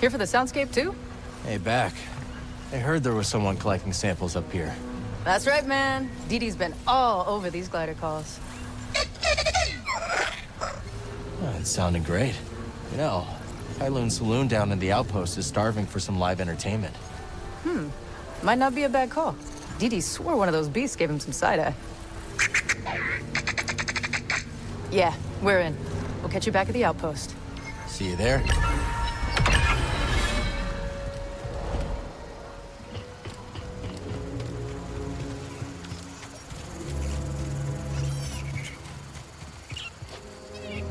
Here for the soundscape too? Hey, back. I heard there was someone collecting samples up here. That's right, man. Dee Dee's been all over these glider calls. Oh, it's sounding great. You know, Kowloon Saloon down in the outpost is starving for some live entertainment. Might not be a bad call. Dee Dee swore one of those beasts gave him some side-eye. Yeah, we're in. We'll catch you back at the outpost. See you there.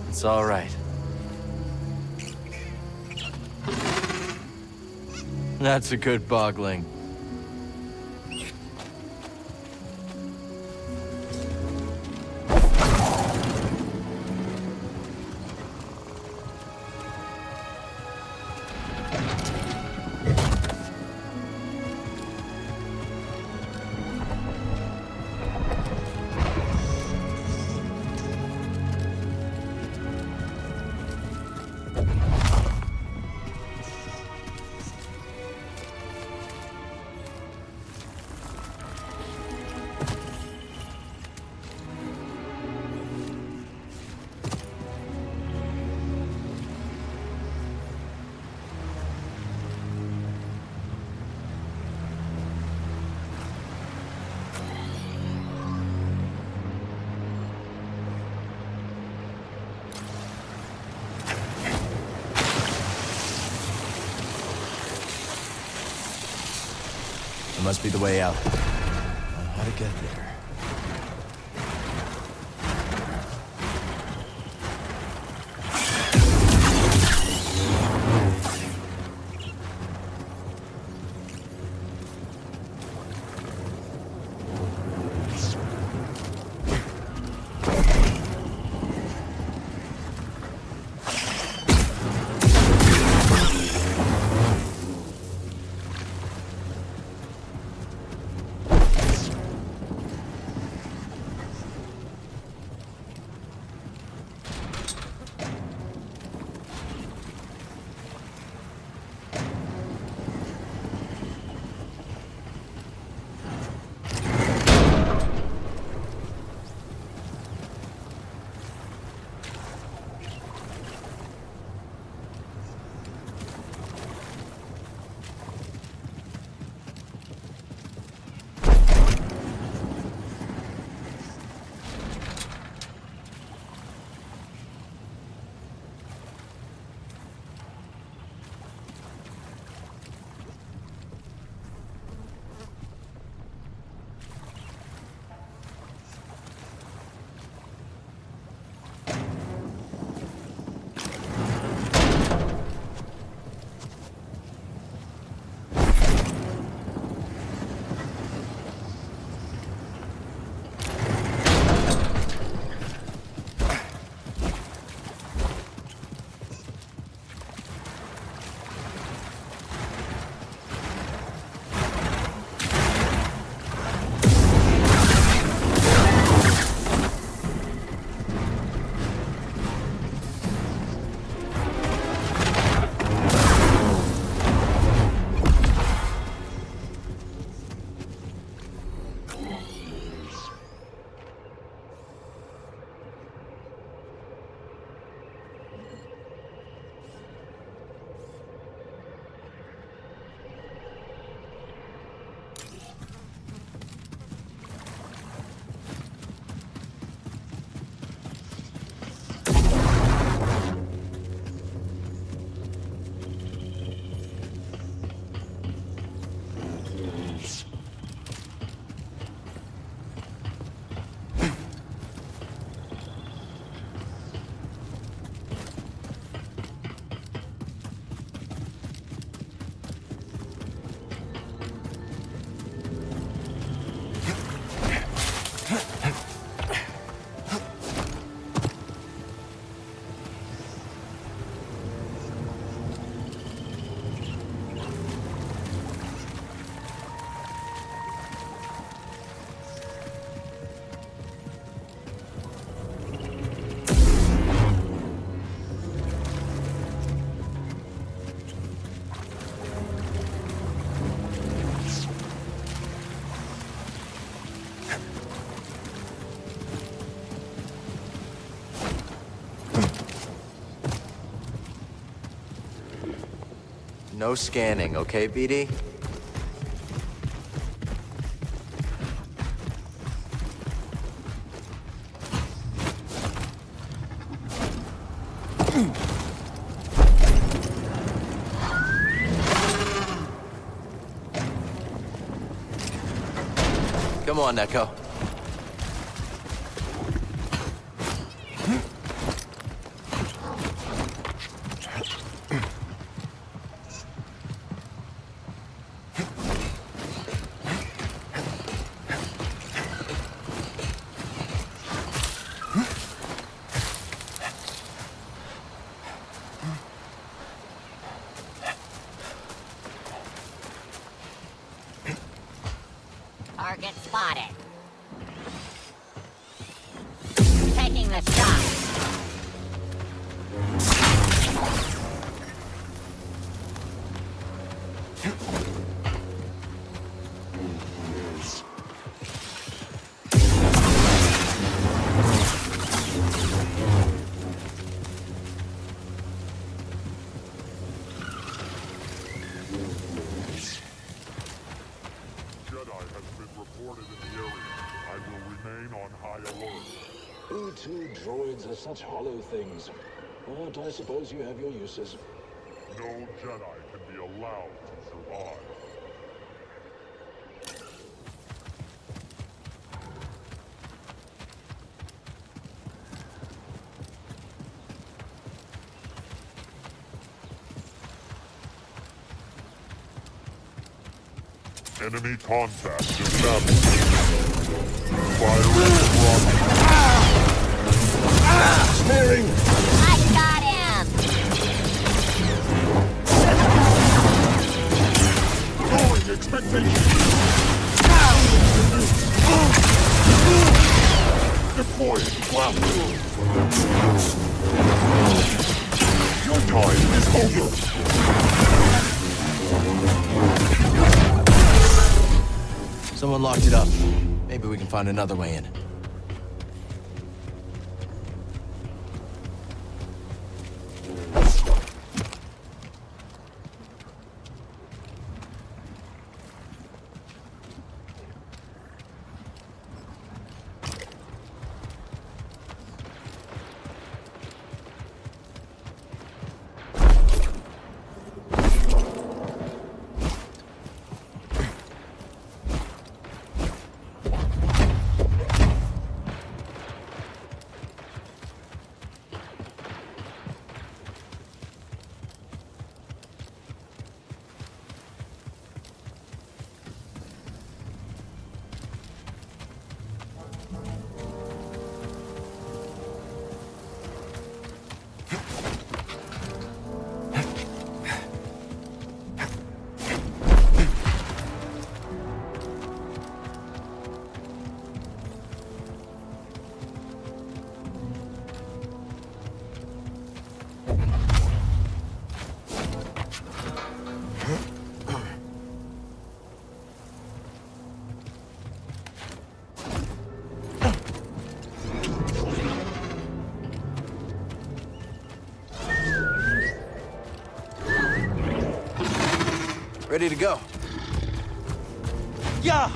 It's all right. That's a good bogling. It must be the way out. How to get there? No scanning, okay, BD? Come on, Neko. Target spotted. Taking the shot. B2 droids are such hollow things, but I suppose you have your uses. No Jedi can be allowed to survive. Enemy contact established. Firing from... Smearing! I got him! Lowering expectations. Deploying blast. Your time is over. Someone locked it up. Maybe we can find another way in. Ready to go. Yeah!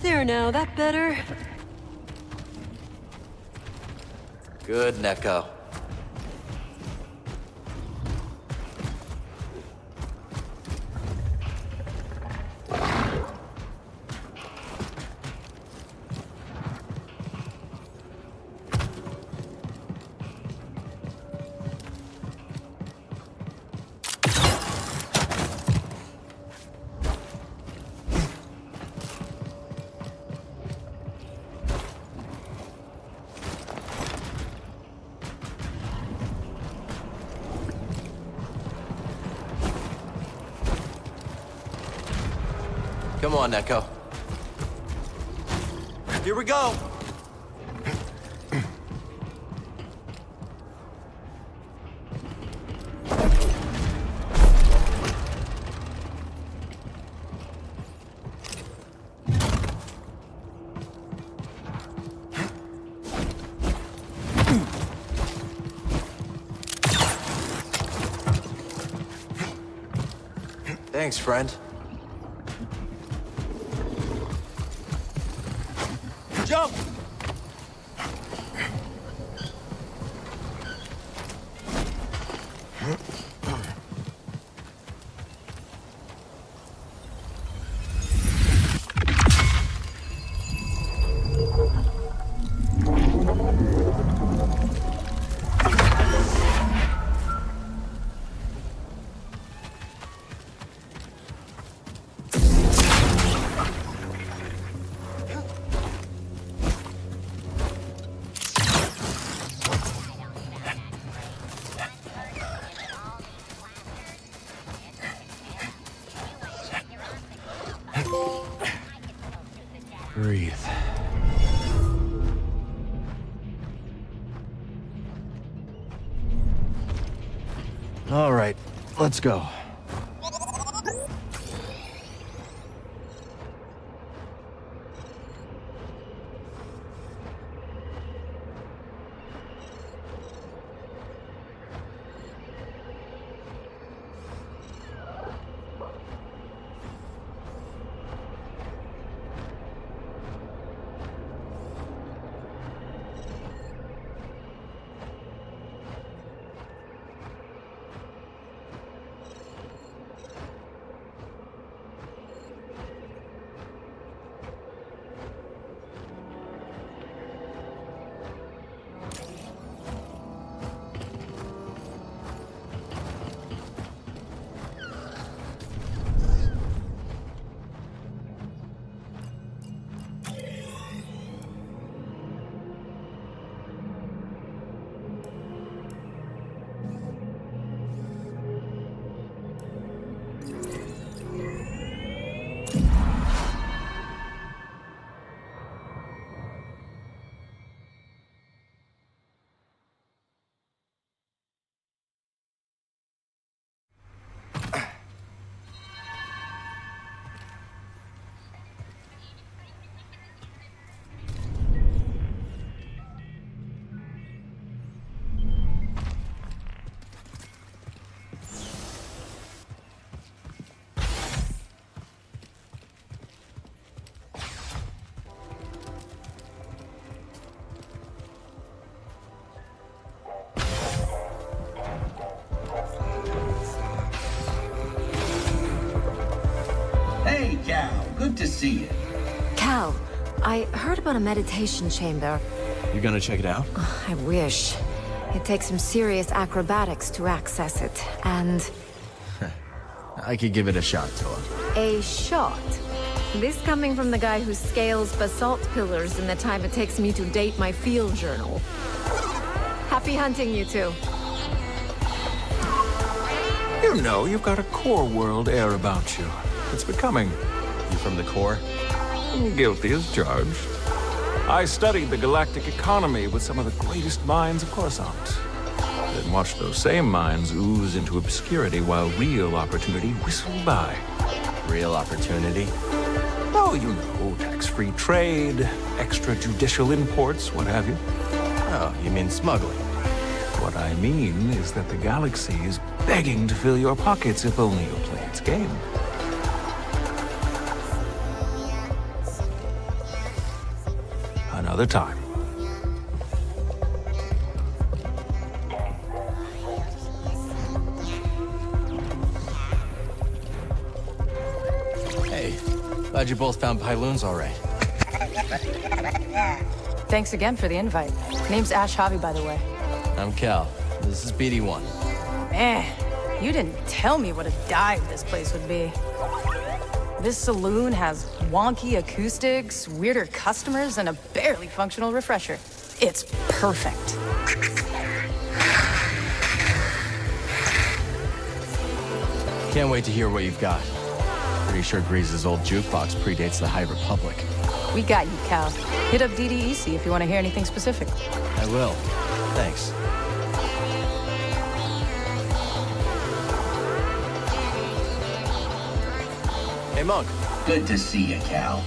There now, that better? Good, Neko. Come on, Neko. Here we go! Thanks, friend. Jump! Breathe. All right, let's go. Hey, Cal. Good to see you. Cal, I heard about a meditation chamber. You gonna check it out? I wish. It takes some serious acrobatics to access it, and... I could give it a shot, Toa. a shot. This coming from the guy who scales basalt pillars in the time it takes me to date my field journal. Happy hunting, you two. You know, you've got a core world air about you. It's becoming. You from the core? Guilty as charged. I studied the galactic economy with some of the greatest minds of Coruscant. Then watched those same minds ooze into obscurity while real opportunity whistled by. Real opportunity? Oh, you know, tax-free trade, extrajudicial imports, what have you. Oh, you mean smuggling? What I mean is that the galaxy is begging to fill your pockets if only you'll play its game. Another time. Hey, glad you both found Pyloons all right. Thanks again for the invite. Name's Ash Javi, by the way. I'm Cal. This is BD1. Man, you didn't tell me what a dive this place would be. This saloon has wonky acoustics, weirder customers, and a barely functional refresher. It's perfect. Can't wait to hear what you've got. Pretty sure Grease's old jukebox predates the High Republic. We got you, Cal. Hit up DDEC if you want to hear anything specific. I will. Thanks. Hey, Monk. Good to see you, Cal.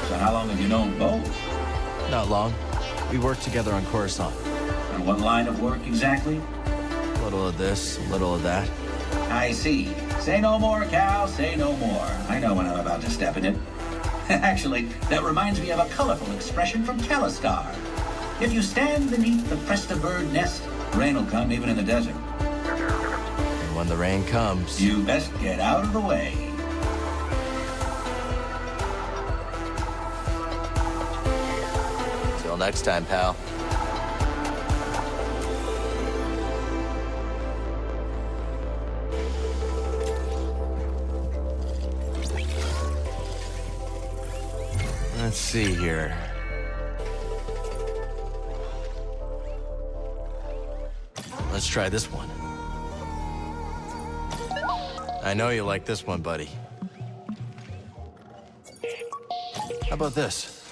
So how long have you known Bo? Not long. We worked together on Coruscant. On what line of work exactly? A little of this, a little of that. I see. Say no more, Cal, say no more. I know when I'm about to step in it. Actually, that reminds me of a colorful expression from Calistar. If you stand beneath the Presta bird nest, rain will come even in the desert. And when the rain comes... You best get out of the way. Till next time, pal. Let's see here. Let's try this one. I know you like this one, buddy. How about this?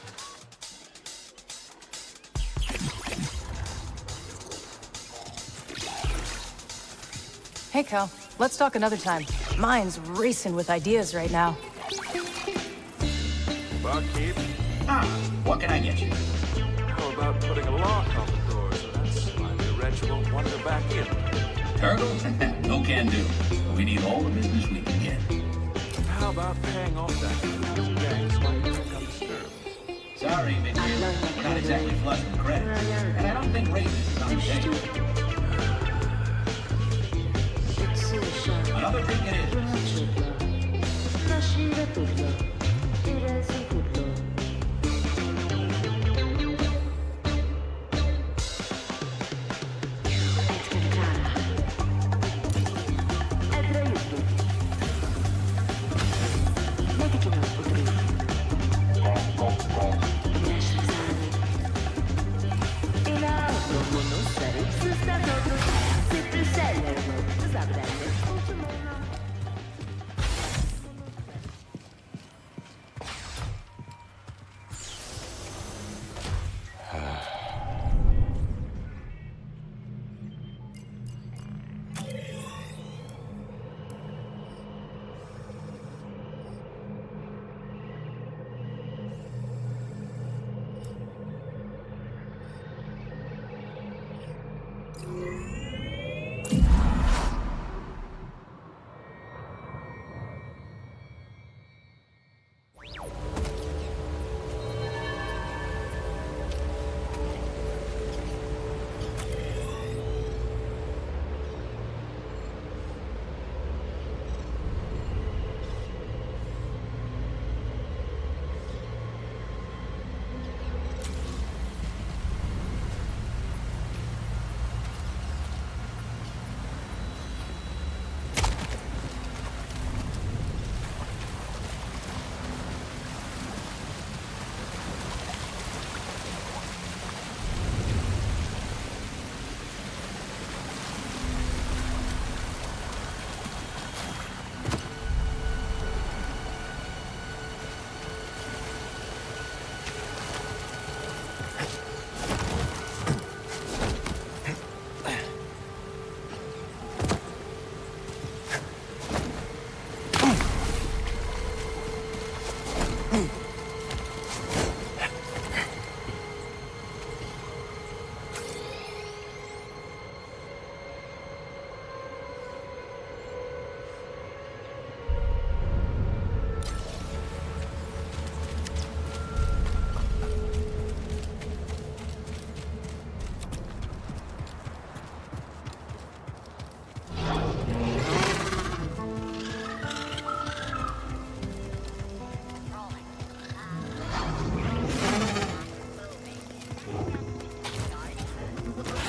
Hey, Cal. Let's talk another time. Mine's racing with ideas right now. Barkeep, Ah, what can I get you? how about putting a lock on the door so that slimy wretch won't wander back in? Turtle? No can do. We need all the business we can get. How about paying off that gang so I can think undisturbed? Sorry, Mickey. We're not exactly flush with credits. And I don't think racist is on the table. Another thing it is.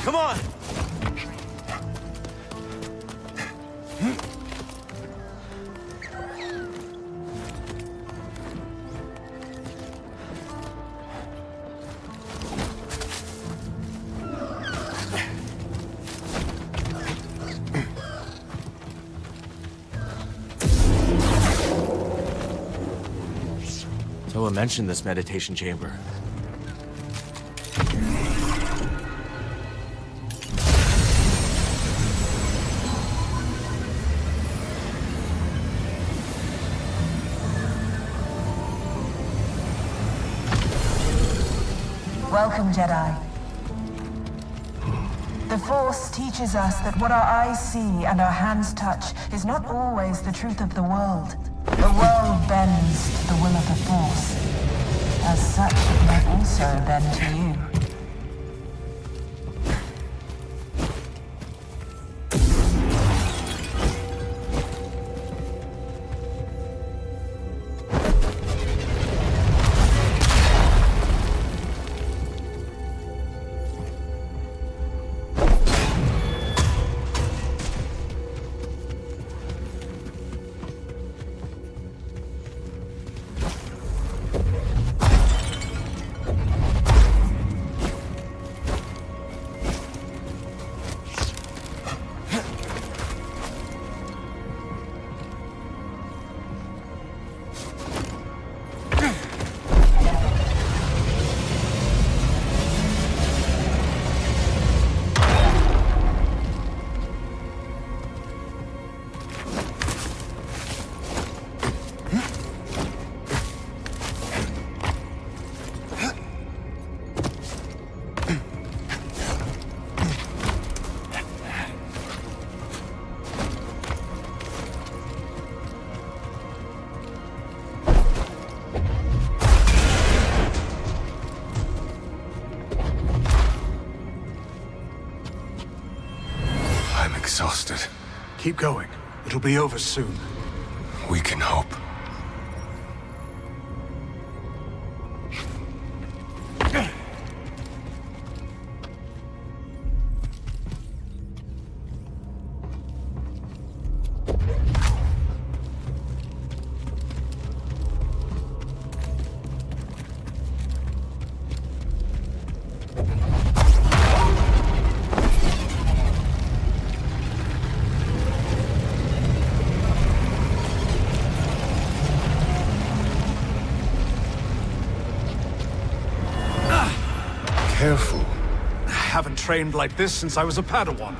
Come on! Someone mentioned this meditation chamber. Welcome, Jedi. The Force teaches us that what our eyes see and our hands touch is not always the truth of the world. The world bends to the will of the Force. As such, it may also bend to you. Exhausted. Keep going. It'll be over soon. We can hope. Careful. I haven't trained like this since I was a Padawan.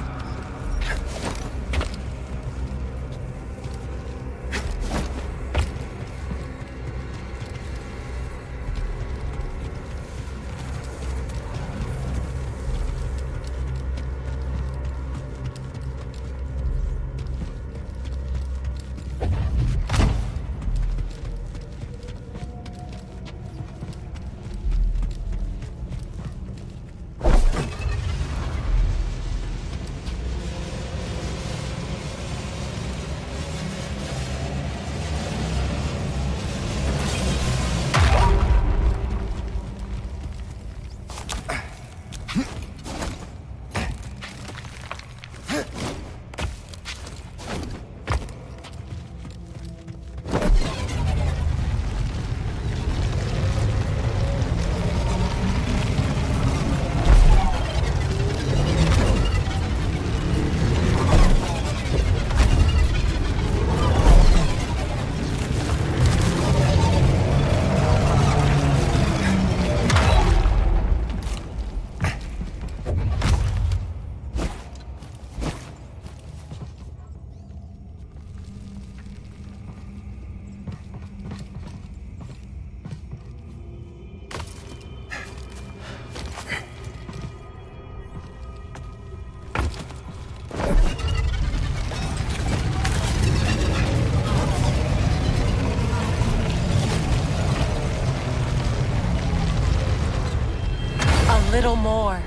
Little more.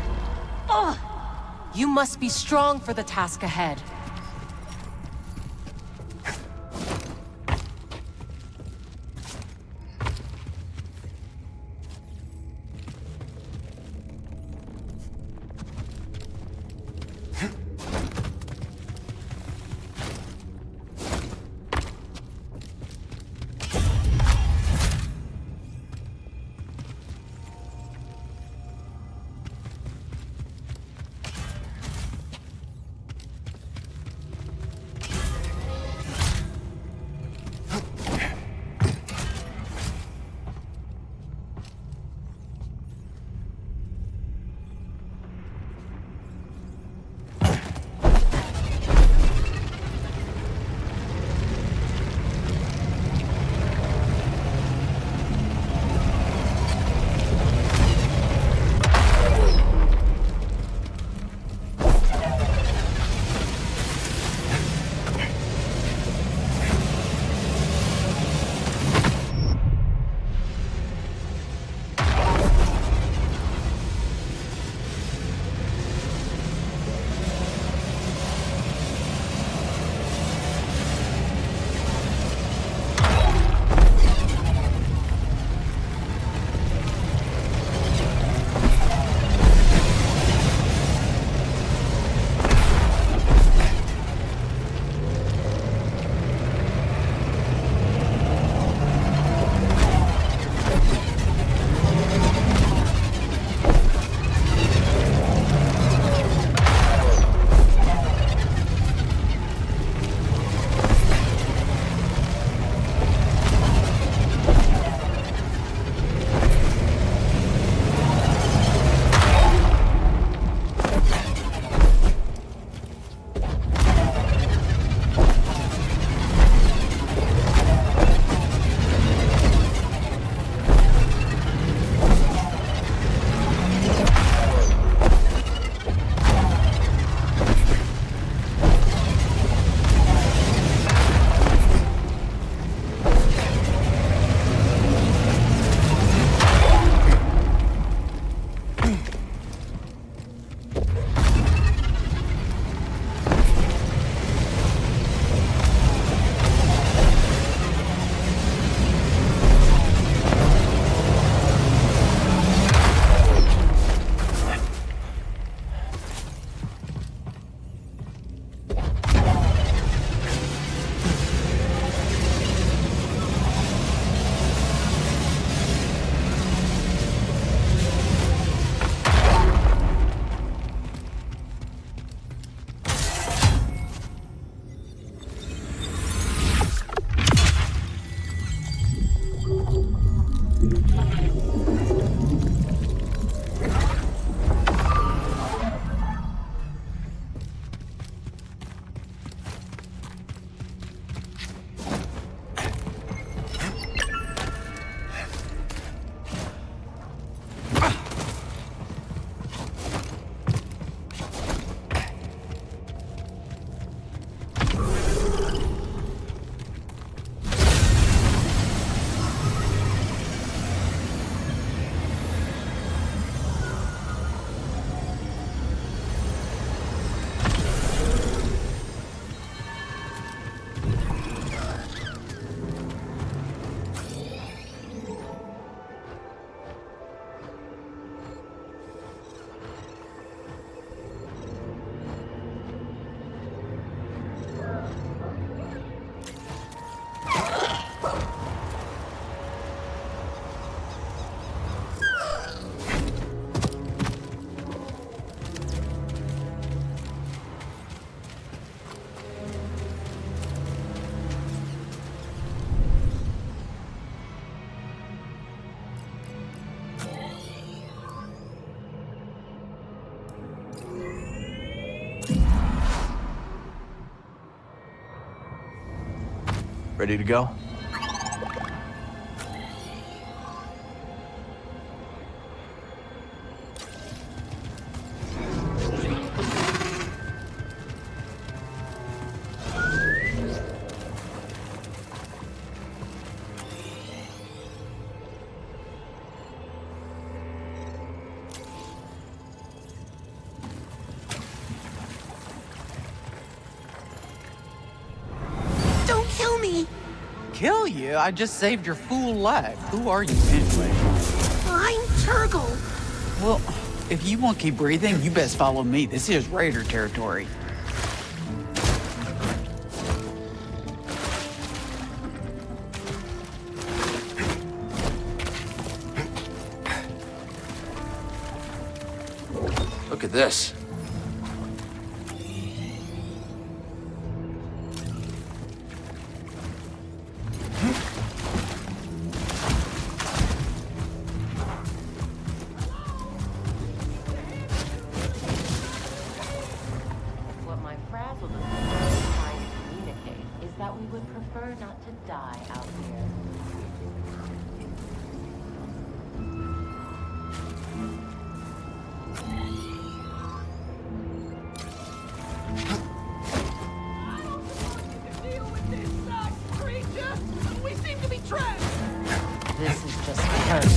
Ugh! You must be strong for the task ahead. Ready to go? Kill you? I just saved your fool life. Who are you anyway? I'm Turgle. Well, if you want to keep breathing, you best follow me. This is Raider territory. Look at this. What my frazzled opponent is trying to communicate is that we would prefer not to die out here. This is just perfect.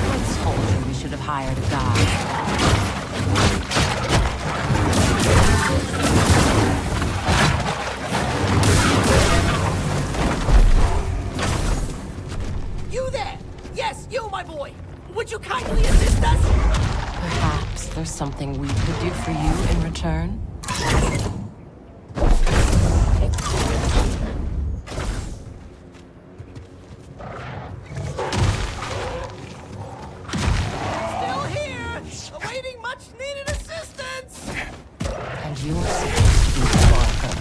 I told you we should have hired a guide. You there! Yes, you, my boy! Would you kindly assist us? Perhaps there's something we could do for you in return? Still here! Awaiting much needed assistance! And you are supposed to be the marker.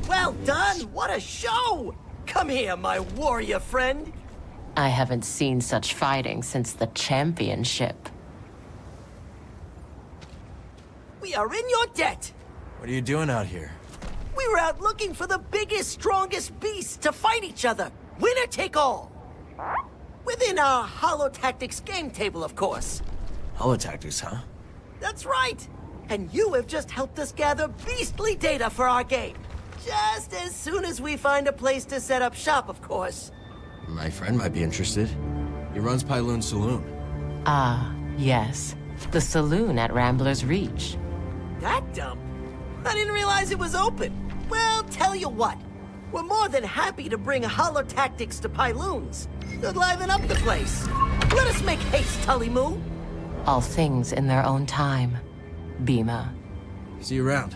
Well done! What a show! Come here, my warrior friend. I haven't seen such fighting since the championship. We are in your debt. What are you doing out here? We were out looking for the biggest, strongest beasts to fight each other. Winner take all. Within our Holotactics game table, of course. Holotactics, huh? That's right. And you have just helped us gather beastly data for our game. Just as soon as we find a place to set up shop, of course. My friend might be interested. He runs Pyloon Saloon. Ah, yes. The saloon at Rambler's Reach. That dump? I didn't realize it was open. Well, tell you what. We're more than happy to bring Holotactics to Pyloons. Could liven up the place. Let us make haste, Tully Moo. All things in their own time. Bima. See you around.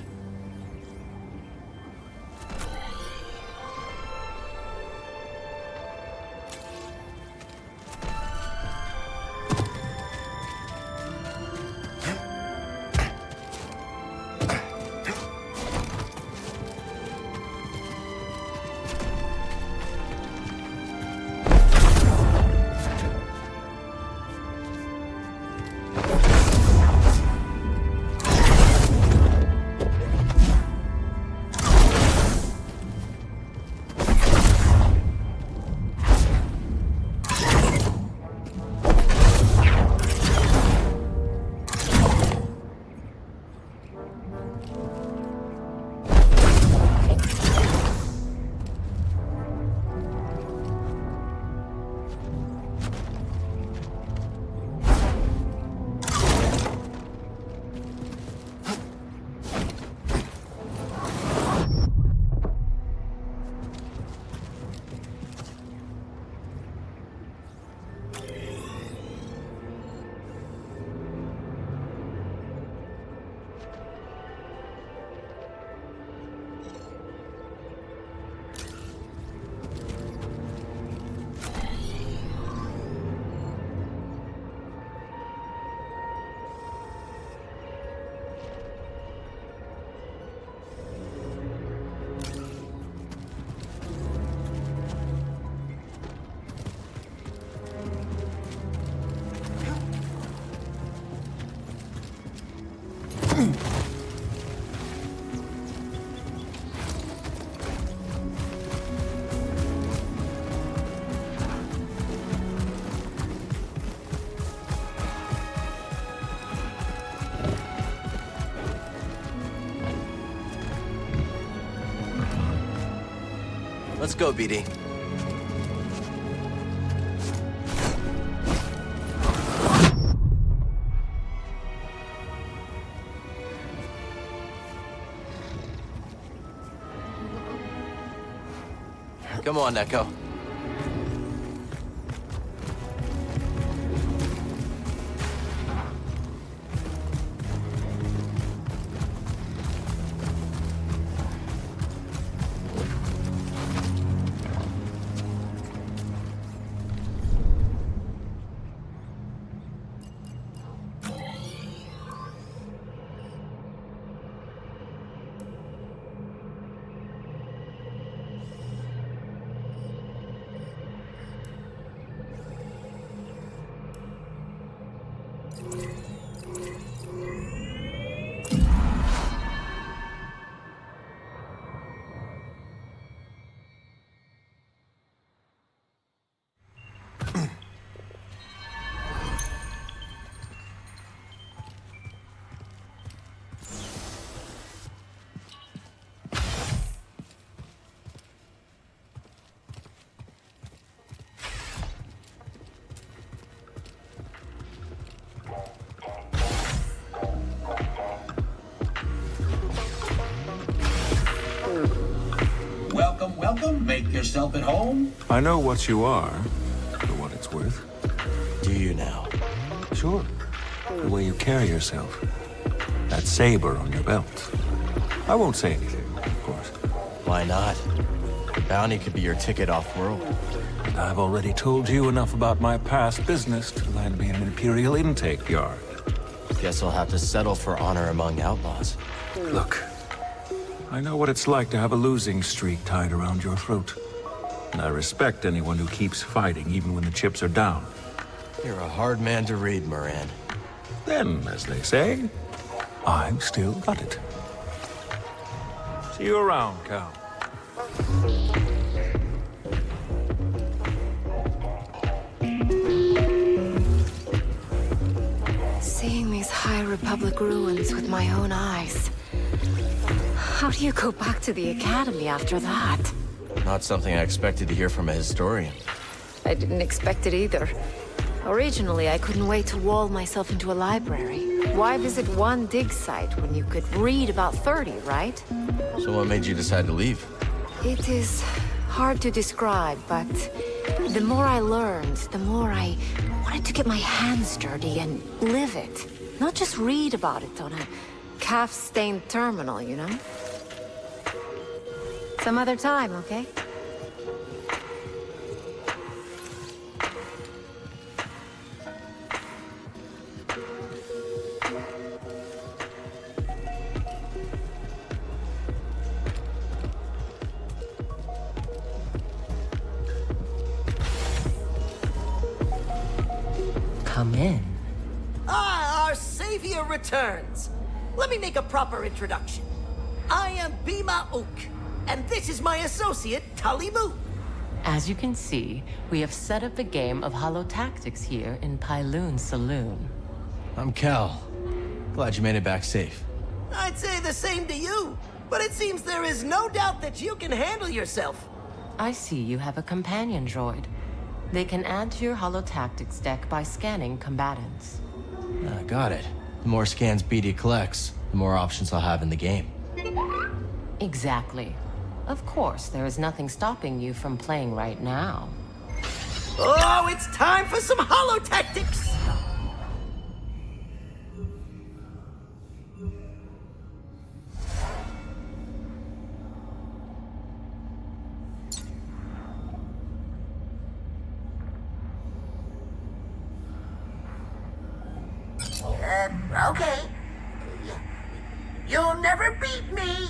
Let's go, BD. Come on, Echo. Welcome. Make yourself at home. I know what you are, for what it's worth. Do you now? Sure. The way you carry yourself. That saber on your belt. I won't say anything, of course. Why not? The bounty could be your ticket off-world. I've already told you enough about my past business to land me in an Imperial intake yard. Guess I'll have to settle for honor among outlaws. Look, I know what it's like to have a losing streak tied around your throat. And I respect anyone who keeps fighting even when the chips are down. You're a hard man to read, Moran. Then, as they say, I've still got it. See you around, Cal. Seeing these High Republic ruins with my own eyes. How do you go back to the Academy after that? Not something I expected to hear from a historian. I didn't expect it either. Originally, I couldn't wait to wall myself into a library. Why visit one dig site when you could read about 30, right? So what made you decide to leave? It is hard to describe, but the more I learned, the more I wanted to get my hands dirty and live it. Not just read about it on a calf-stained terminal, you know? Some other time, okay? Come in. Ah, our savior returns. Let me make a proper introduction. I am Bima Ook, and this is my associate, Talibu. As you can see, we have set up a game of holotactics here in Pyloon Saloon. I'm Cal. Glad you made it back safe. I'd say the same to you, but it seems there is no doubt that you can handle yourself. I see you have a companion droid. They can add to your holotactics deck by scanning combatants. Got it. The more scans BD collects, the more options I'll have in the game. Exactly. Of course, there is nothing stopping you from playing right now. Oh, it's time for some holotactics! Okay. You'll never beat me!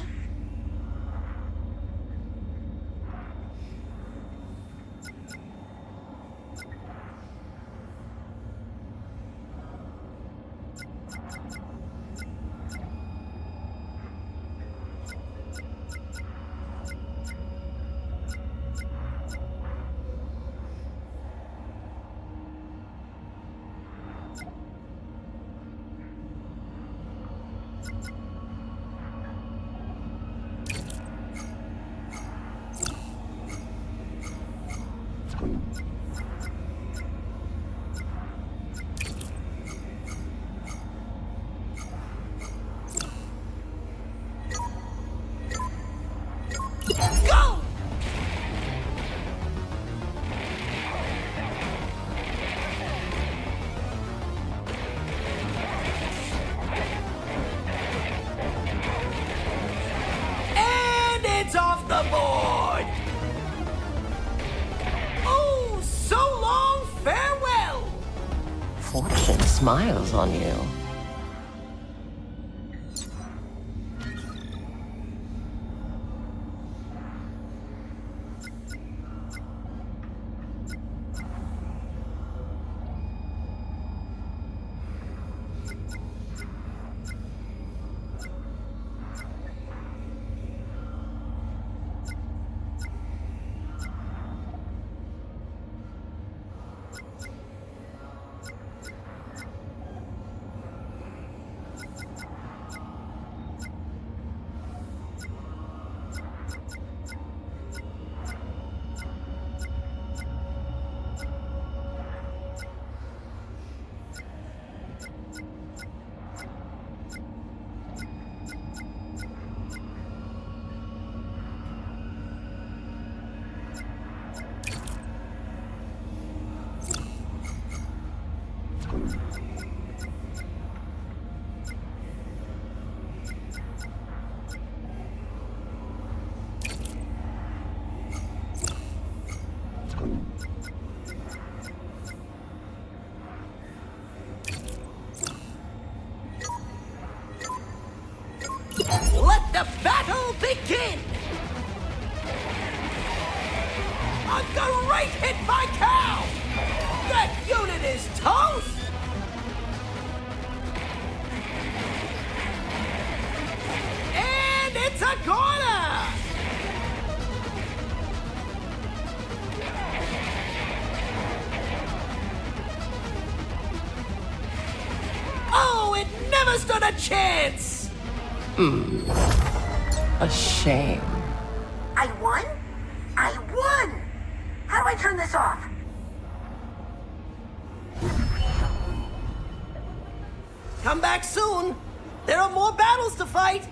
smiles on you. Let the battle begin! A great hit by Cal! That unit is toast! And it's a corner! Oh, it never stood a chance! A shame. I won? I won! How do I turn this off? Come back soon! There are more battles to fight!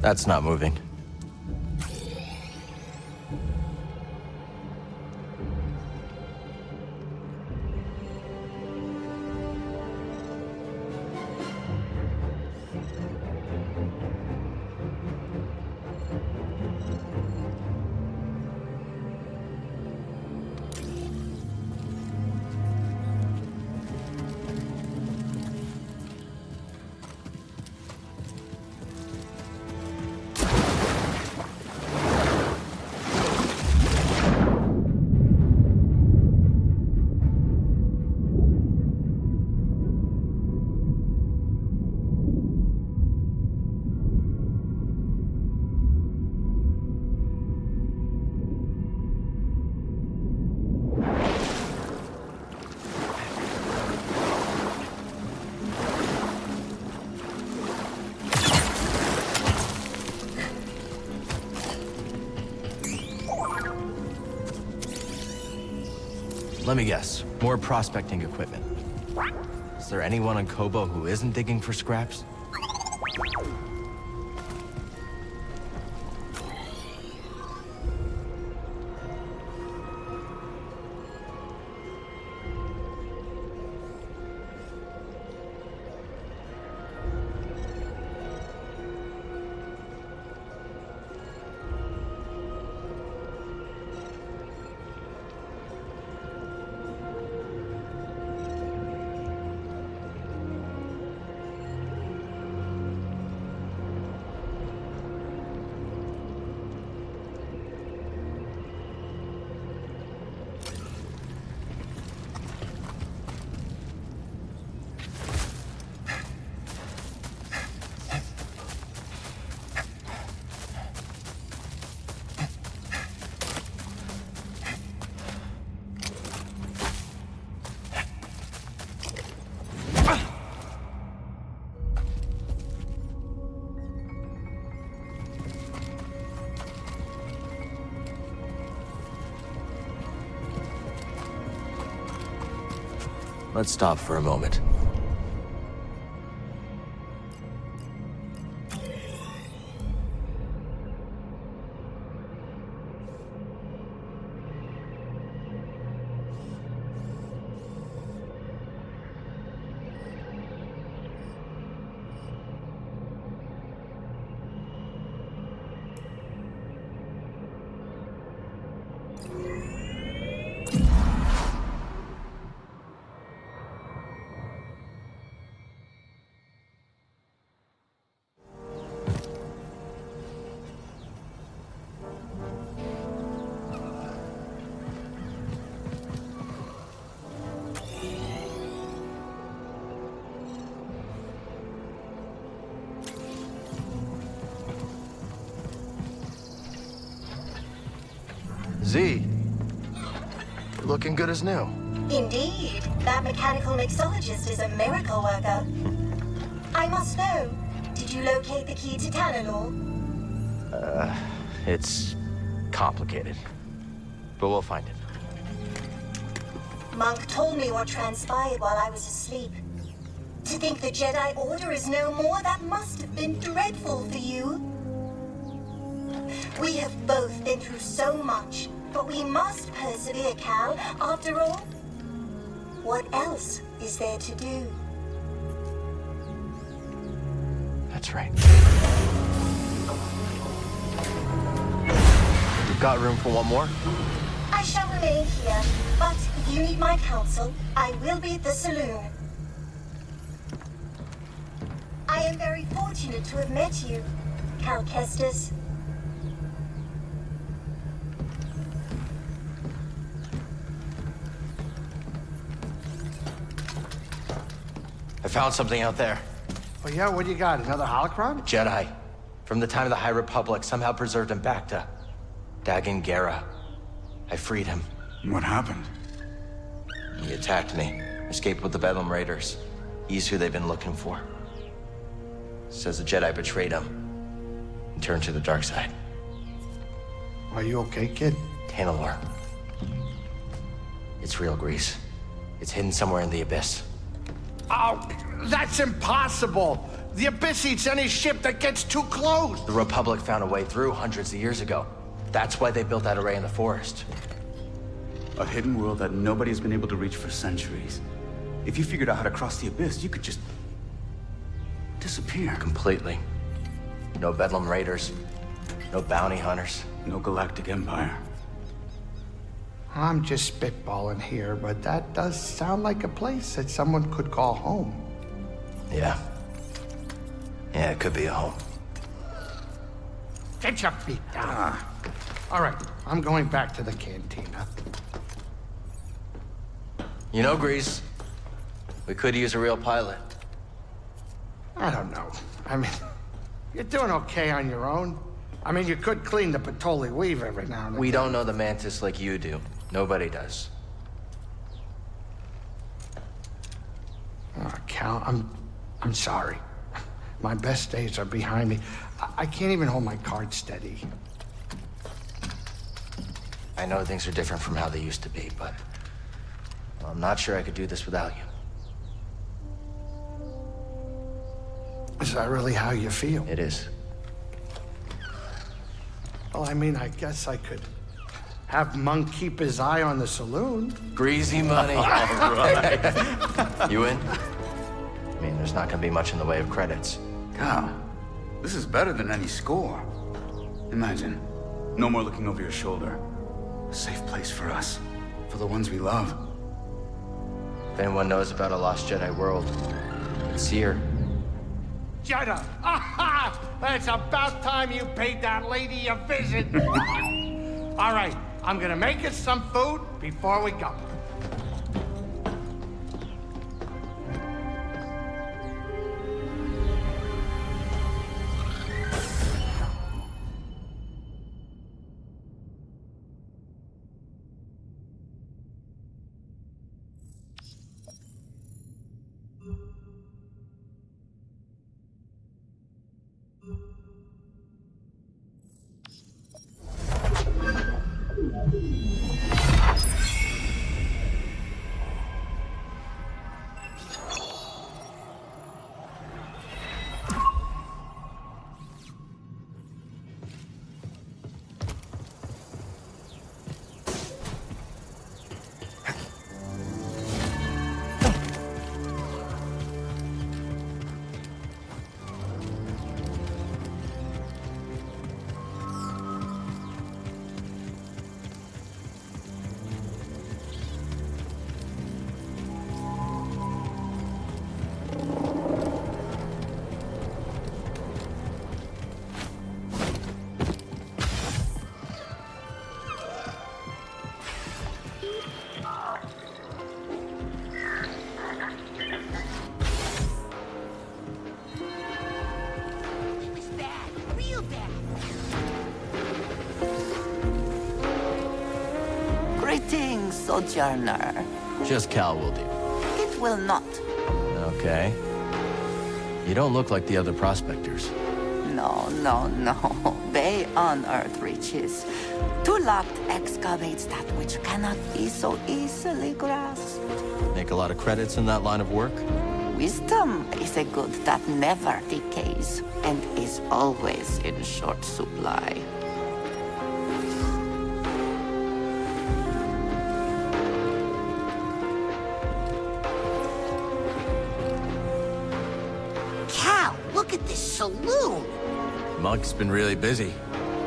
That's not moving. Let me guess. More prospecting equipment. Is there anyone on Kobo who isn't digging for scraps? Let's stop for a moment. Z, you're looking good as new. Indeed, that mechanical mixologist is a miracle worker. I must know, did you locate the key to Tanalor? It's complicated, but we'll find it. Monk told me what transpired while I was asleep. To think the Jedi Order is no more, that must have been dreadful for you. We have both been through so much, but we must persevere, Cal. After all, what else is there to do? That's right. We've got room for one more? I shall remain here, but if you need my counsel, I will be at the saloon. I am very fortunate to have met you, Cal Kestis. I found something out there. Oh yeah, what do you got? Another holocron? Jedi. From the time of the High Republic, somehow preserved in Bacta. Dagan Gera. I freed him. What happened? He attacked me. Escaped with the Bedlam Raiders. He's who they've been looking for. Says the Jedi betrayed him and turned to the dark side. Are you okay, kid? Tanalor. It's real grease. It's hidden somewhere in the abyss. Oh, that's impossible! The Abyss eats any ship that gets too close! The Republic found a way through hundreds of years ago. That's why they built that array in the forest. A hidden world that nobody's been able to reach for centuries. If you figured out how to cross the Abyss, you could just... disappear. Completely. No Bedlam Raiders. No bounty hunters. No galactic empire. I'm just spitballing here, but that does sound like a place that someone could call home. Yeah. Yeah, it could be a home. Get your feet down. All right, I'm going back to the cantina. You know, Grease, we could use a real pilot. I don't know. I mean, you're doing okay on your own. I mean, you could clean the Patoli weave every now and then. We don't know the Mantis like you do. Nobody does. Oh, Cal, I'm sorry. My best days are behind me. I can't even hold my cards steady. I know things are different from how they used to be, but I'm not sure I could do this without you. Is that really how you feel? It is. Well, I mean, I guess I could have Monk keep his eye on the saloon. Greasy money. All right. You in? I mean, there's not gonna be much in the way of credits. Cal, this is better than any score. Imagine, no more looking over your shoulder. A safe place for us, for the ones we love. If anyone knows about a lost Jedi world, it's here. Jedi! Aha! It's about time you paid that lady a visit. All right, I'm gonna make us some food before we go. Greetings, Sojourner. Just Cal will do. It will not. Okay. You don't look like the other prospectors. No. They unearth riches. Tulak excavates that which cannot be so easily grasped. Make a lot of credits in that line of work? Wisdom is a good that never decays and is always in short supply. Cal, look at this saloon. Monk's been really busy.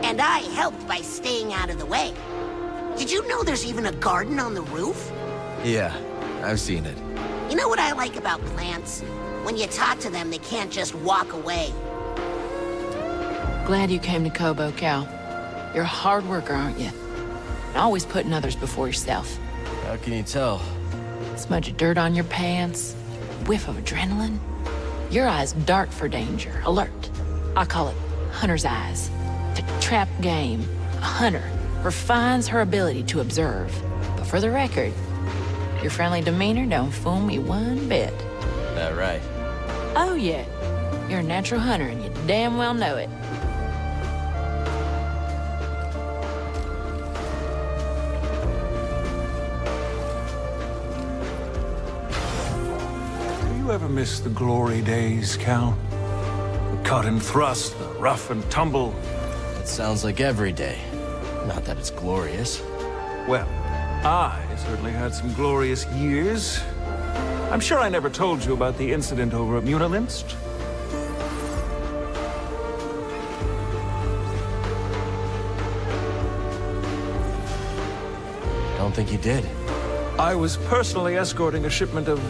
And I helped by staying out of the way. Did you know there's even a garden on the roof? Yeah, I've seen it. You know what I like about plants? When you talk to them, they can't just walk away. Glad you came to Kobo, Cal. You're a hard worker, aren't you? And always putting others before yourself. How can you tell? Smudge of dirt on your pants, whiff of adrenaline. Your eyes dart for danger, alert. I call it hunter's eyes. To trap game, a hunter refines her ability to observe. But for the record, your friendly demeanor don't fool me one bit. That right? Oh yeah, you're a natural hunter and you damn well know it. Do you ever miss the glory days, Cal? cut and thrust, the rough and tumble. It sounds like every day. Not that it's glorious. Well, I certainly had some glorious years. I'm sure I never told you about the incident over at Munilinst. Don't think you did. I was personally escorting a shipment of,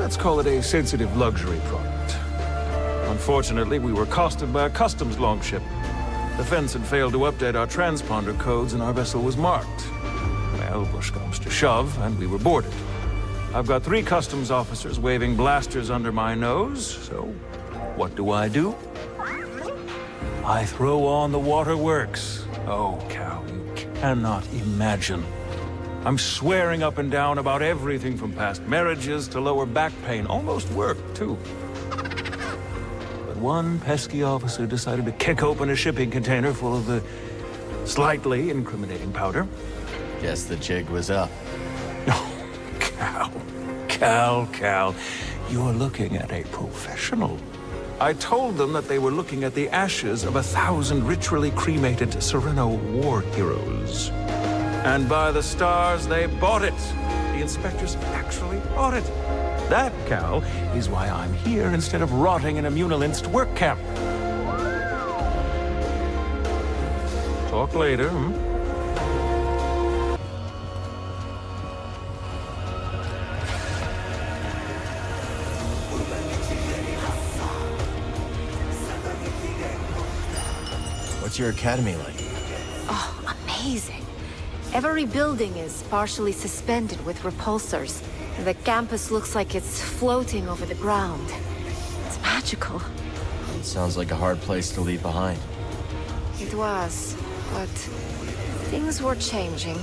let's call it a sensitive luxury product. Unfortunately, we were accosted by a customs longship. The fence had failed to update our transponder codes and our vessel was marked. Well, push comes to shove, and we were boarded. I've got 3 customs officers waving blasters under my nose, so what do? I throw on the waterworks. Oh, Cal, you cannot imagine. I'm swearing up and down about everything from past marriages to lower back pain. Almost work, too. But one pesky officer decided to kick open a shipping container full of the slightly incriminating powder. Guess the jig was up. Cal, you're looking at a professional. I told them that they were looking at the ashes of 1,000 ritually cremated Sereno war heroes. And by the stars, they bought it. The inspectors actually bought it. That, Cal, is why I'm here instead of rotting in a Munilinst work camp. Talk later, What's your academy like? Oh, amazing. Every building is partially suspended with repulsors. The campus looks like it's floating over the ground. It's magical. It sounds like a hard place to leave behind. It was, but things were changing.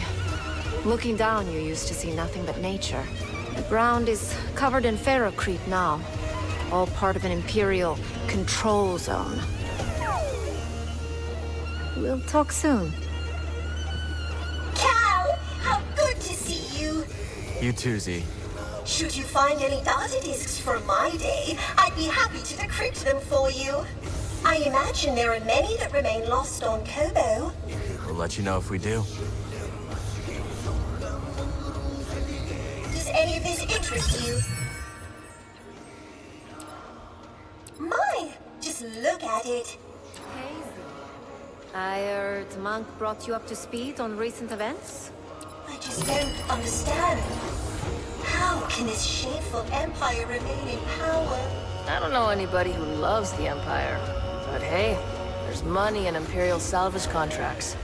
Looking down, you used to see nothing but nature. The ground is covered in ferrocrete now, all part of an Imperial control zone. We'll talk soon. Cal, how good to see you. You too, Z. Should you find any data discs from my day, I'd be happy to decrypt them for you. I imagine there are many that remain lost on Kobo. We'll let you know if we do. Does any of this interest you? My, just look at it. I heard Monk brought you up to speed on recent events? I just don't understand. How can this shameful empire remain in power? I don't know anybody who loves the Empire. But hey, there's money in Imperial salvage contracts.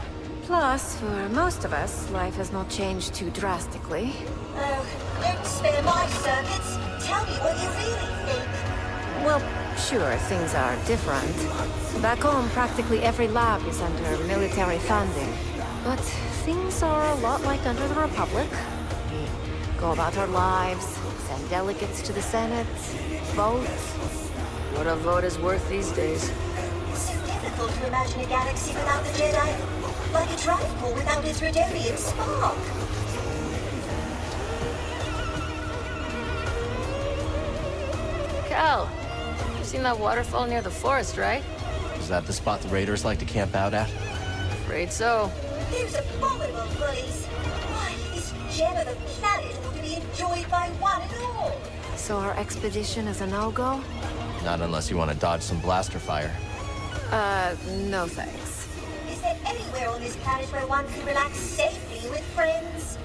Plus, for most of us, life has not changed too drastically. Oh, don't spare my circuits. Tell me what you really think. Well, sure, things are different. Back home, practically every lab is under military funding. But things are a lot like under the Republic. We go about our lives, send delegates to the Senate, vote. What a vote is worth these days. So difficult to imagine a galaxy without the Jedi. Like a drive core without its Redonian spark. Cal, you've seen that waterfall near the forest, right? Is that the spot the raiders like to camp out at? Afraid so. Those abominable bullies. Why, this gem of a planet ought to be enjoyed by one and all. So our expedition is a no-go? Not unless you want to dodge some blaster fire. No thanks. Is there anywhere on this planet where one can relax safely with friends?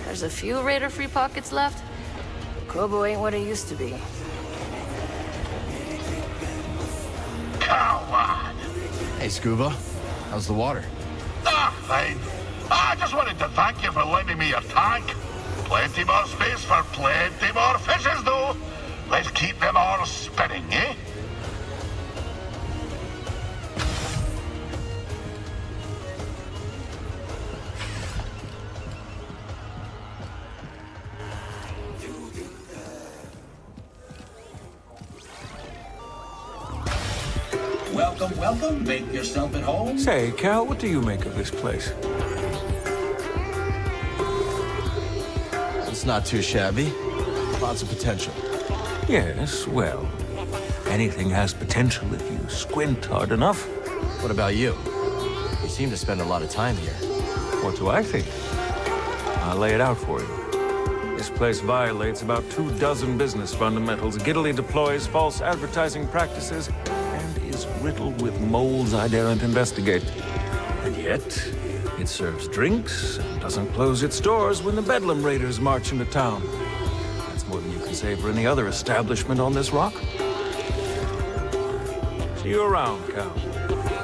There's a few raider-free pockets left. Kobo ain't what it used to be. Coward! Hey, Scuba. How's the water? Fine. I just wanted to thank you for lending me your tank. Plenty more space for plenty more fishes, though. Let's keep them all spinning, eh? Welcome, welcome. Make yourself at home. Say, Cal, what do you make of this place? It's not too shabby. Lots of potential. Yes, well, Anything has potential if you squint hard enough. What about you? You seem to spend a lot of time here. What do I think? I'll lay it out for you. This place violates about 24 business fundamentals, giddily deploys false advertising practices, and is riddled with moles I daren't investigate. And yet, it serves drinks and doesn't close its doors when the Bedlam Raiders march into town. That's more than you can say for any other establishment on this rock. See you around, Cal.